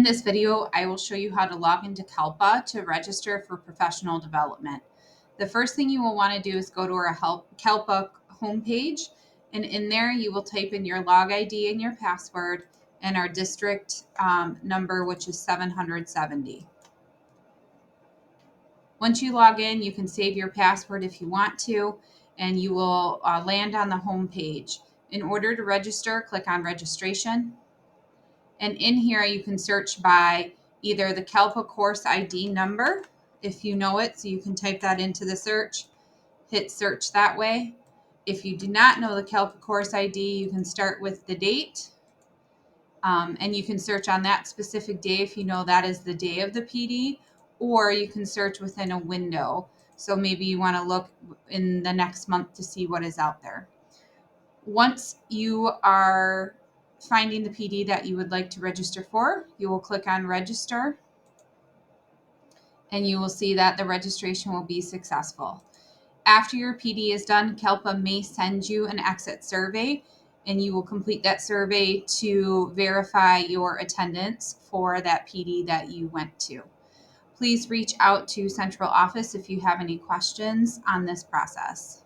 In this video, I will show you how to log into KALPA to register for professional development. The first thing you will want to do is go to our KALPA homepage, and in there you will type in your log ID and your password and our district number, which is 770. Once you log in, you can save your password if you want to, and you will land on the home page. In order to register, click on registration. And in here, you can search by either the KALPA course ID number, if you know it, so you can type that into the search, hit search that way. If you do not know the KALPA course ID, you can start with the date, and you can search on that specific day if you know that is the day of the PD, or you can search within a window. So maybe you want to look in the next month to see what is out there. Once you are finding the PD that you would like to register for, you will click on register, and you will see that the registration will be successful. After your PD is done, KALPA may send you an exit survey, and you will complete that survey to verify your attendance for that PD that you went to. Please reach out to central office if you have any questions on this process.